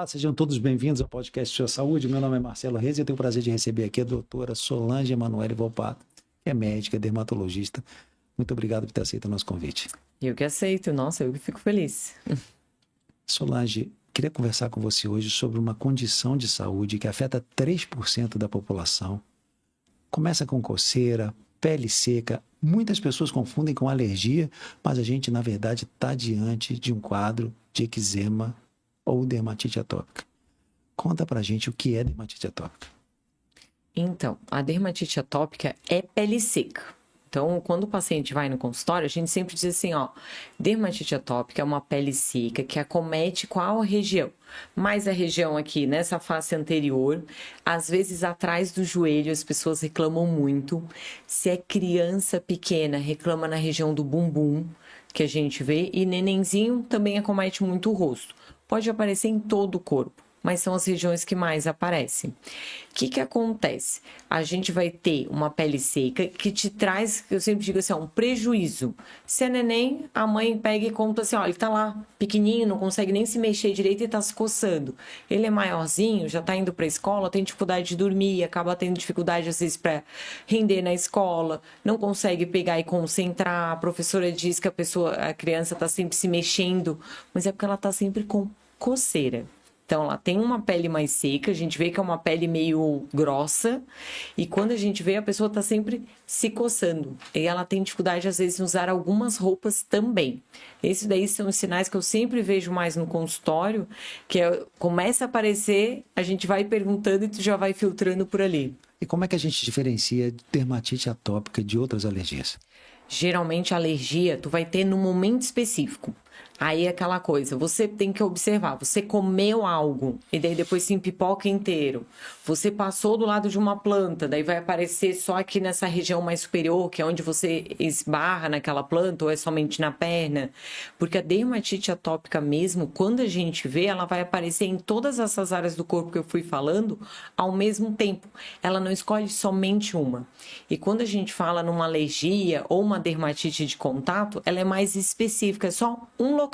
Olá, sejam todos bem-vindos ao podcast Sua Saúde. Meu nome é Marcelo Reis e eu tenho o prazer de receber aqui a doutora Solange Emanuele Volpato, que é médica, dermatologista. Muito obrigado por ter aceito o nosso convite. Eu que aceito, nossa, eu que fico feliz. Solange, queria conversar com você hoje sobre uma condição de saúde que afeta 3% da população. Começa com coceira, pele seca. Muitas pessoas confundem com alergia, mas a gente, na verdade, está diante de um quadro de eczema ou dermatite atópica. Conta pra gente o que é dermatite atópica. Então, a dermatite atópica é pele seca. Então, quando o paciente vai no consultório, a gente sempre diz assim, ó, dermatite atópica é uma pele seca que acomete qual região? Mais a região aqui, nessa face anterior, às vezes atrás do joelho, as pessoas reclamam muito. Se é criança pequena, reclama na região do bumbum, que a gente vê, e nenenzinho também acomete muito o rosto. Pode aparecer em todo o corpo, mas são as regiões que mais aparecem. O que acontece? A gente vai ter uma pele seca que te traz, eu sempre digo assim, um prejuízo. Se é neném, a mãe pega e conta assim, ó, ele tá lá pequenininho, não consegue nem se mexer direito e tá se coçando. Ele é maiorzinho, já tá indo pra escola, tem dificuldade de dormir, acaba tendo dificuldade às vezes para render na escola, não consegue pegar e concentrar. A professora diz que a criança tá sempre se mexendo, mas é porque ela tá sempre com coceira. Então, ela tem uma pele mais seca, a gente vê que é uma pele meio grossa, e quando a gente vê, a pessoa está sempre se coçando. E ela tem dificuldade, às vezes, em usar algumas roupas também. Esses daí são os sinais que eu sempre vejo mais no consultório, que começa a aparecer, a gente vai perguntando e tu já vai filtrando por ali. E como é que a gente diferencia dermatite atópica de outras alergias? Geralmente, a alergia tu vai ter num momento específico. Aí é aquela coisa, você tem que observar, você comeu algo e daí depois se empipoca inteiro. Você passou do lado de uma planta, daí vai aparecer só aqui nessa região mais superior, que é onde você esbarra naquela planta ou é somente na perna. Porque a dermatite atópica mesmo, quando a gente vê, ela vai aparecer em todas essas áreas do corpo que eu fui falando ao mesmo tempo. Ela não escolhe somente uma. E quando a gente fala numa alergia ou uma dermatite de contato, ela é mais específica, é só um local.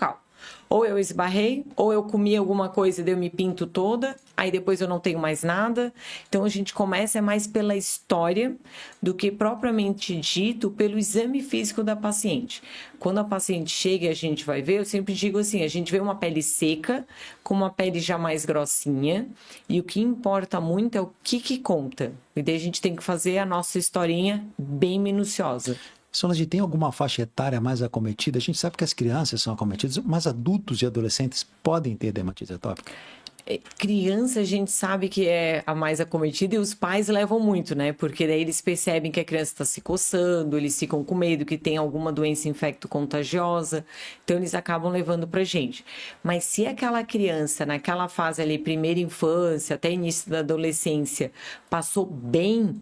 Ou eu esbarrei, ou eu comi alguma coisa e daí eu me pinto toda, aí depois eu não tenho mais nada. Então a gente começa mais pela história do que propriamente dito pelo exame físico da paciente. Quando a paciente chega e a gente vai ver, eu sempre digo assim, a gente vê uma pele seca, com uma pele já mais grossinha, e o que importa muito é o que conta. E daí a gente tem que fazer a nossa historinha bem minuciosa. Solange, tem alguma faixa etária mais acometida? A gente sabe que as crianças são acometidas, mas adultos e adolescentes podem ter dermatite atópica? Criança, a gente sabe que é a mais acometida e os pais levam muito, né? Porque daí eles percebem que a criança está se coçando, eles ficam com medo que tem alguma doença infecto-contagiosa, então eles acabam levando pra gente. Mas se aquela criança, naquela fase ali, primeira infância, até início da adolescência, passou bem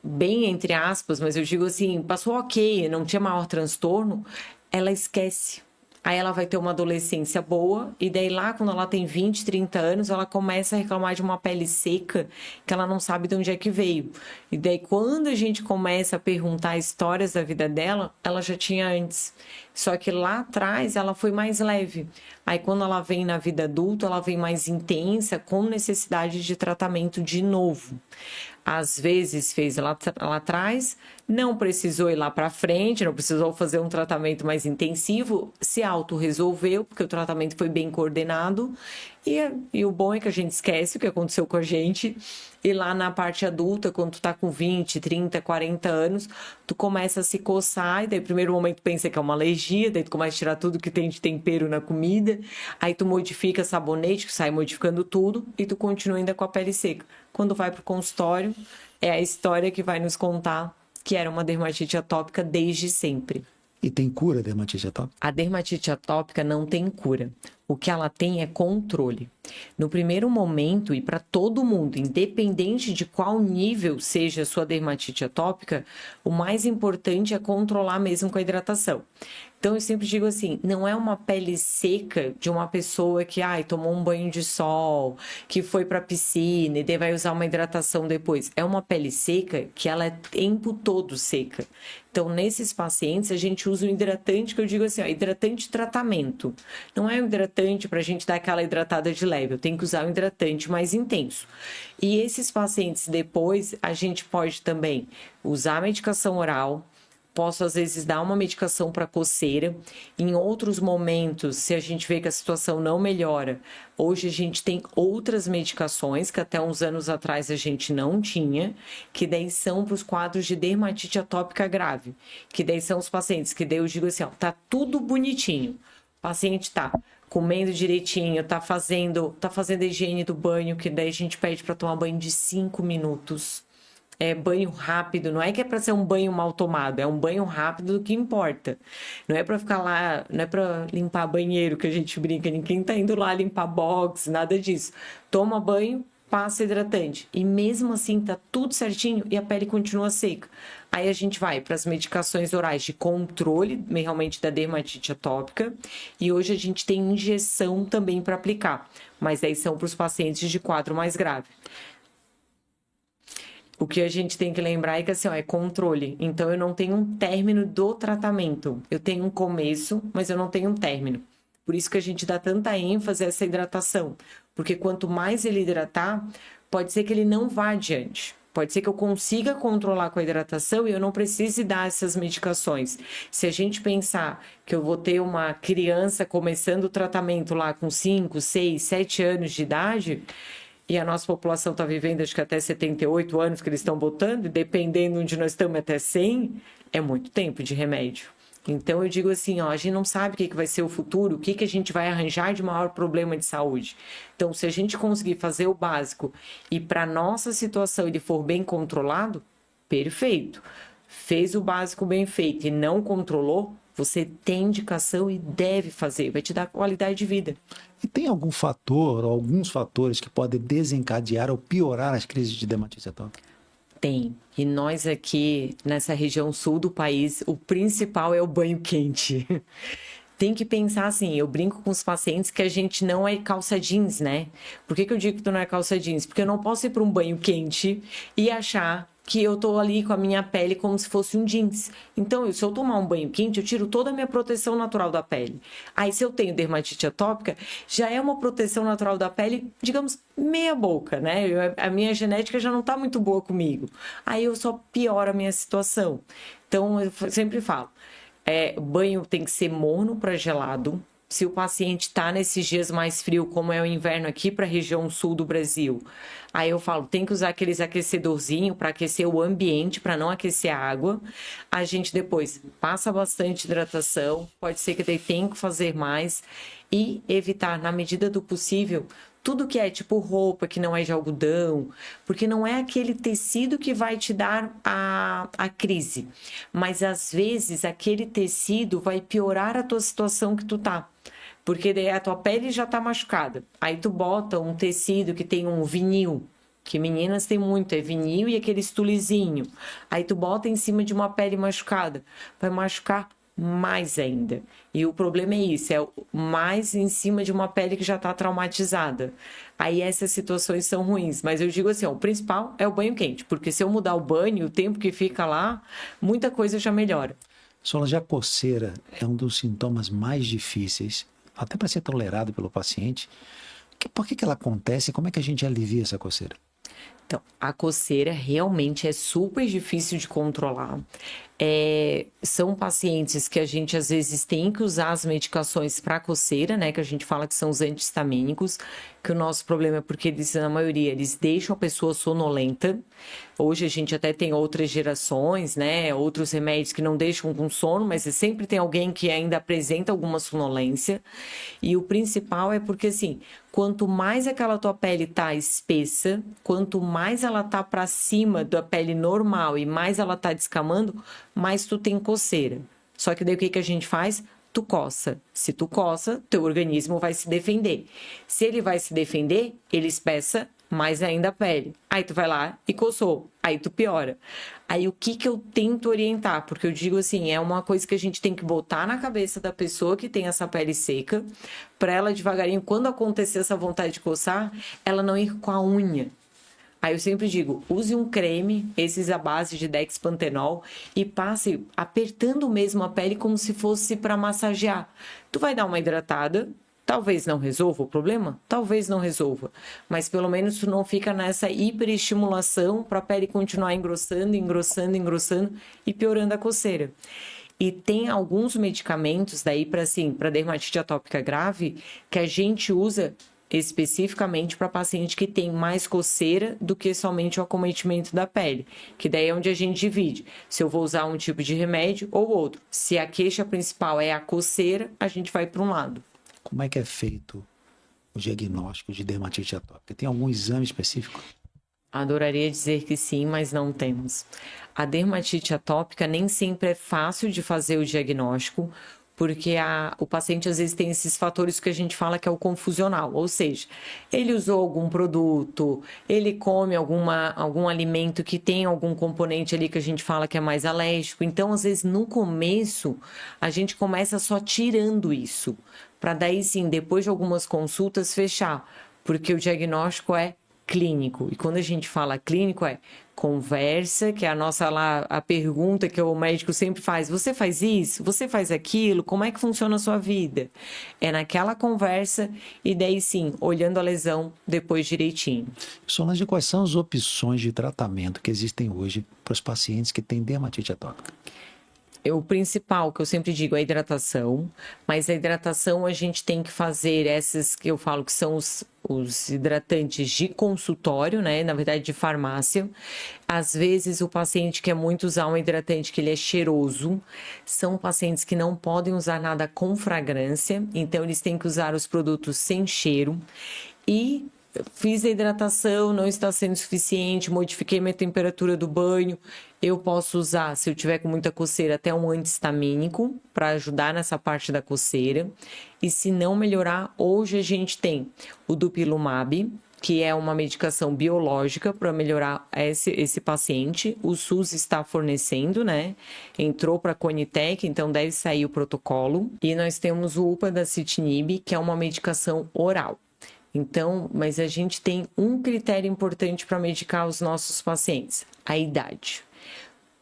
entre aspas, mas eu digo assim, passou ok, não tinha maior transtorno, ela esquece. Aí ela vai ter uma adolescência boa, e daí lá quando ela tem 20, 30 anos, ela começa a reclamar de uma pele seca, que ela não sabe de onde é que veio. E daí quando a gente começa a perguntar histórias da vida dela, ela já tinha antes. Só que lá atrás ela foi mais leve. Aí quando ela vem na vida adulta, ela vem mais intensa, com necessidade de tratamento de novo. Às vezes fez lá atrás, não precisou ir lá para frente, não precisou fazer um tratamento mais intensivo, se auto-resolveu, porque o tratamento foi bem coordenado. E o bom é que a gente esquece o que aconteceu com a gente. E lá na parte adulta, quando tu tá com 20, 30, 40 anos, tu começa a se coçar, e daí no primeiro momento pensa que é uma alergia, daí tu começa a tirar tudo que tem de tempero na comida, aí tu modifica sabonete, que sai modificando tudo, e tu continua ainda com a pele seca. Quando vai pro consultório, é a história que vai nos contar que era uma dermatite atópica desde sempre. E tem cura a dermatite atópica? A dermatite atópica não tem cura. O que ela tem é controle. No primeiro momento, e para todo mundo, independente de qual nível seja a sua dermatite atópica, o mais importante é controlar mesmo com a hidratação. Então, eu sempre digo assim, não é uma pele seca de uma pessoa que tomou um banho de sol, que foi para a piscina e daí vai usar uma hidratação depois. É uma pele seca que ela é o tempo todo seca. Então, nesses pacientes, a gente usa um hidratante que eu digo assim, hidratante de tratamento. Não é um hidratante hidratante para a gente dar aquela hidratada de leve. Eu tenho que usar um hidratante mais intenso. E esses pacientes, depois, a gente pode também usar a medicação oral. Posso, às vezes, dar uma medicação para coceira. Em outros momentos, se a gente vê que a situação não melhora, hoje a gente tem outras medicações que até uns anos atrás a gente não tinha, que daí são para os quadros de dermatite atópica grave. Que daí são os pacientes que daí eu digo assim, ó, tá tudo bonitinho. O paciente tá comendo direitinho, tá fazendo a higiene do banho, que daí a gente pede para tomar banho de 5 minutos. É banho rápido, não é que é para ser um banho mal tomado, é um banho rápido do que importa. Não é para ficar lá, não é para limpar banheiro que a gente brinca, ninguém tá indo lá limpar box, nada disso. Toma banho, passa hidratante. E mesmo assim tá tudo certinho e a pele continua seca. Aí a gente vai para as medicações orais de controle, realmente da dermatite atópica, e hoje a gente tem injeção também para aplicar, mas aí são para os pacientes de quadro mais grave. O que a gente tem que lembrar é que assim, ó, é controle. Então, eu não tenho um término do tratamento. Eu tenho um começo, mas eu não tenho um término. Por isso que a gente dá tanta ênfase a essa hidratação. Porque quanto mais ele hidratar, pode ser que ele não vá adiante. Pode ser que eu consiga controlar com a hidratação e eu não precise dar essas medicações. Se a gente pensar que eu vou ter uma criança começando o tratamento lá com 5, 6, 7 anos de idade... E a nossa população está vivendo, acho que até 78 anos que eles estão botando, e dependendo onde nós estamos até 100, é muito tempo de remédio. Então, eu digo assim, ó, a gente não sabe o que vai ser o futuro, o que a gente vai arranjar de maior problema de saúde. Então, se a gente conseguir fazer o básico e para nossa situação ele for bem controlado, perfeito. Fez o básico bem feito e não controlou, você tem indicação e deve fazer, vai te dar qualidade de vida. E tem algum fator, ou alguns fatores que podem desencadear ou piorar as crises de dermatite atópica? Tem. E nós aqui, nessa região sul do país, o principal é o banho quente. Tem que pensar assim, eu brinco com os pacientes que a gente não é calça jeans, né? Por que eu digo que tu não é calça jeans? Porque eu não posso ir para um banho quente e achar que eu tô ali com a minha pele como se fosse um jeans. Então, se eu tomar um banho quente, eu tiro toda a minha proteção natural da pele. Aí, se eu tenho dermatite atópica, já é uma proteção natural da pele, digamos, meia boca, né? A minha genética já não tá muito boa comigo. Aí, eu só pioro a minha situação. Então, eu sempre falo, banho tem que ser morno para gelado. Se o paciente está nesses dias mais frios, como é o inverno aqui para a região sul do Brasil, aí eu falo, tem que usar aqueles aquecedorzinhos para aquecer o ambiente, para não aquecer a água. A gente depois passa bastante hidratação, pode ser que daí tenha que fazer mais e evitar, na medida do possível, tudo que é tipo roupa que não é de algodão, porque não é aquele tecido que vai te dar a crise, mas às vezes aquele tecido vai piorar a tua situação que tu tá. Porque daí a tua pele já tá machucada. Aí tu bota um tecido que tem um vinil, que meninas tem muito, é vinil e aquele estulezinho. Aí tu bota em cima de uma pele machucada, vai machucar mais ainda. E o problema é isso, é mais em cima de uma pele que já está traumatizada. Aí essas situações são ruins. Mas eu digo assim, ó, o principal é o banho quente, porque se eu mudar o banho, o tempo que fica lá, muita coisa já melhora. Solange, a coceira é um dos sintomas mais difíceis, até para ser tolerado pelo paciente. Por que ela acontece e como é que a gente alivia essa coceira? Então, a coceira realmente é super difícil de controlar. São pacientes que a gente às vezes tem que usar as medicações para coceira, né? Que a gente fala que são os anti-histamínicos, que o nosso problema é porque eles, na maioria, eles deixam a pessoa sonolenta. Hoje a gente até tem outras gerações, né? Outros remédios que não deixam com sono, mas sempre tem alguém que ainda apresenta alguma sonolência. E o principal é porque, assim, quanto mais aquela tua pele tá espessa, quanto mais ela tá para cima da pele normal e mais ela tá descamando, mais tu tem coceira. Só que daí o que a gente faz? Tu coça. Se tu coça, teu organismo vai se defender. Se ele vai se defender, ele espessa mais ainda a pele. Aí tu vai lá e coçou. Aí tu piora. Aí o que eu tento orientar? Porque eu digo assim, é uma coisa que a gente tem que botar na cabeça da pessoa que tem essa pele seca, para ela devagarinho, quando acontecer essa vontade de coçar, ela não ir com a unha. Aí eu sempre digo, use um creme, esses à base de Dexpantenol, e passe apertando mesmo a pele como se fosse para massagear. Tu vai dar uma hidratada, Talvez não resolva o problema, talvez não resolva, mas pelo menos tu não fica nessa hiperestimulação para a pele continuar engrossando, engrossando, engrossando e piorando a coceira. E tem alguns medicamentos daí para assim, para dermatite atópica grave que a gente usa especificamente para paciente que tem mais coceira do que somente o acometimento da pele, que daí é onde a gente divide, se eu vou usar um tipo de remédio ou outro. Se a queixa principal é a coceira, a gente vai para um lado. Como é que é feito o diagnóstico de dermatite atópica? Tem algum exame específico? Adoraria dizer que sim, mas não temos. A dermatite atópica nem sempre é fácil de fazer o diagnóstico, porque o paciente às vezes tem esses fatores que a gente fala que é o confusional, ou seja, ele usou algum produto, ele come algum alimento que tem algum componente ali que a gente fala que é mais alérgico, então às vezes no começo a gente começa só tirando isso, para daí sim, depois de algumas consultas, fechar, porque o diagnóstico é clínico, e quando a gente fala clínico é conversa, que é a pergunta que o médico sempre faz, você faz isso? Você faz aquilo? Como é que funciona a sua vida? É naquela conversa e daí sim, olhando a lesão depois direitinho. Solange, quais são as opções de tratamento que existem hoje para os pacientes que têm dermatite atópica? O principal que eu sempre digo é a hidratação, mas a hidratação a gente tem que fazer essas que eu falo que são os hidratantes de consultório, né? Na verdade, de farmácia. Às vezes, o paciente quer muito usar um hidratante que ele é cheiroso. São pacientes que não podem usar nada com fragrância, então eles têm que usar os produtos sem cheiro. E fiz a hidratação, não está sendo suficiente, modifiquei minha temperatura do banho. Eu posso usar, se eu tiver com muita coceira, até um anti-histamínico para ajudar nessa parte da coceira. E se não melhorar, hoje a gente tem o Dupilumab, que é uma medicação biológica para melhorar esse paciente. O SUS está fornecendo, né? Entrou para a Conitec, então deve sair o protocolo. E nós temos o Upadacitinib, que é uma medicação oral. Então, mas a gente tem um critério importante para medicar os nossos pacientes: a idade.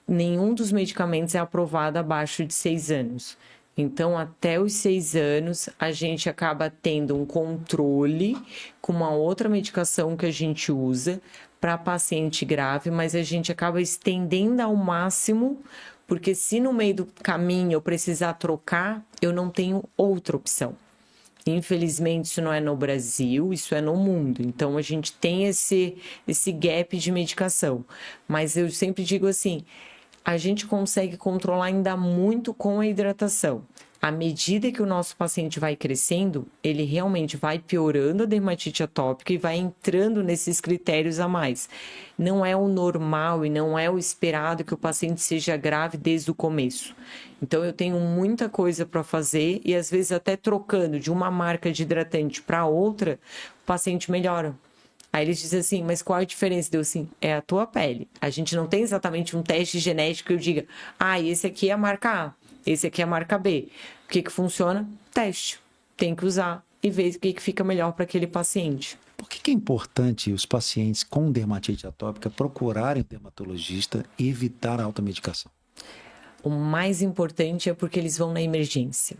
Nenhum dos medicamentos é aprovado abaixo de 6 anos. Então, até os 6 anos, a gente acaba tendo um controle com uma outra medicação que a gente usa para paciente grave, mas a gente acaba estendendo ao máximo, porque se no meio do caminho eu precisar trocar, eu não tenho outra opção. Infelizmente, isso não é no Brasil, isso é no mundo. Então, a gente tem esse gap de medicação. Mas eu sempre digo assim, a gente consegue controlar ainda muito com a hidratação. À medida que o nosso paciente vai crescendo, ele realmente vai piorando a dermatite atópica e vai entrando nesses critérios a mais. Não é o normal e não é o esperado que o paciente seja grave desde o começo. Então, eu tenho muita coisa para fazer e, às vezes, até trocando de uma marca de hidratante para outra, o paciente melhora. Aí eles dizem assim, mas qual a diferença? Deu assim, é a tua pele. A gente não tem exatamente um teste genético que eu diga, esse aqui é a marca A, esse aqui é a marca B. O que funciona? Teste. Tem que usar e ver o que fica melhor para aquele paciente. Por que é importante os pacientes com dermatite atópica procurarem o dermatologista e evitar a automedicação? O mais importante é porque eles vão na emergência.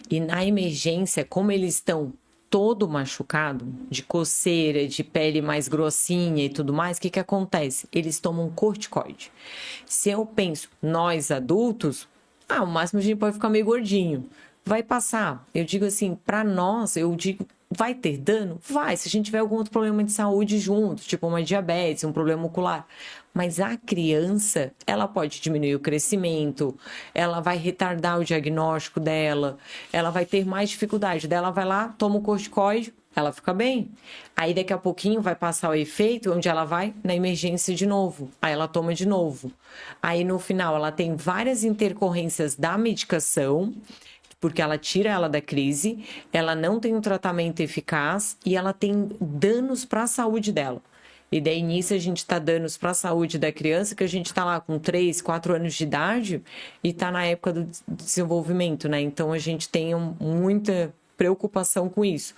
E na emergência, como eles estão todo machucado, de coceira, de pele mais grossinha e tudo mais, o que acontece? Eles tomam corticoide. Se eu penso, nós adultos, o máximo a gente pode ficar meio gordinho. Vai passar. Eu digo assim, para nós, eu digo, vai ter dano? Vai, se a gente tiver algum outro problema de saúde junto, tipo uma diabetes, um problema ocular. Mas a criança, ela pode diminuir o crescimento, ela vai retardar o diagnóstico dela, ela vai ter mais dificuldade. Daí ela vai lá, toma o corticoide, ela fica bem. Aí daqui a pouquinho vai passar o efeito, onde ela vai na emergência de novo. Aí ela toma de novo. Aí no final ela tem várias intercorrências da medicação, porque ela tira ela da crise, ela não tem um tratamento eficaz e ela tem danos para a saúde dela. E daí nisso a gente está danos para a saúde da criança, que a gente está lá com 3, 4 anos de idade e está na época do desenvolvimento, né? Então a gente tem muita preocupação com isso.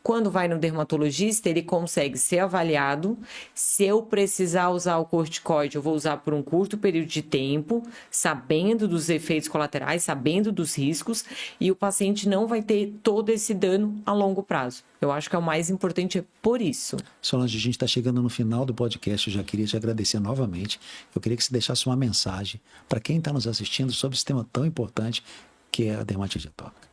Quando vai no dermatologista, ele consegue ser avaliado. Se eu precisar usar o corticoide, eu vou usar por um curto período de tempo, sabendo dos efeitos colaterais, sabendo dos riscos, e o paciente não vai ter todo esse dano a longo prazo. Eu acho que é o mais importante por isso. Solange, a gente está chegando no final do podcast, eu já queria te agradecer novamente. Eu queria que você deixasse uma mensagem para quem está nos assistindo sobre esse tema tão importante que é a dermatite atópica.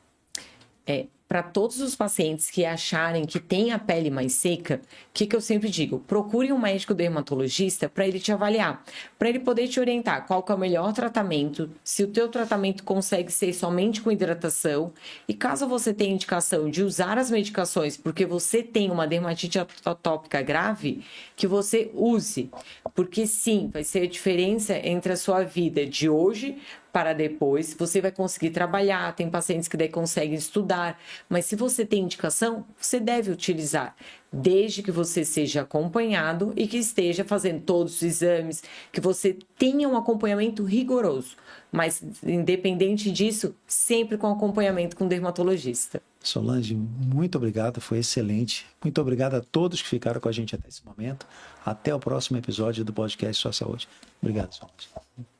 Para todos os pacientes que acharem que tem a pele mais seca, o que eu sempre digo? Procure um médico dermatologista para ele te avaliar, para ele poder te orientar qual que é o melhor tratamento, se o teu tratamento consegue ser somente com hidratação, e caso você tenha indicação de usar as medicações porque você tem uma dermatite atópica grave, que você use, porque sim, vai ser a diferença entre a sua vida de hoje para depois, você vai conseguir trabalhar, tem pacientes que daí conseguem estudar, mas se você tem indicação, você deve utilizar, desde que você seja acompanhado e que esteja fazendo todos os exames, que você tenha um acompanhamento rigoroso, mas independente disso, sempre com acompanhamento com dermatologista. Solange, muito obrigado, foi excelente. Muito obrigado a todos que ficaram com a gente até esse momento. Até o próximo episódio do podcast Sua Saúde. Obrigado, Solange.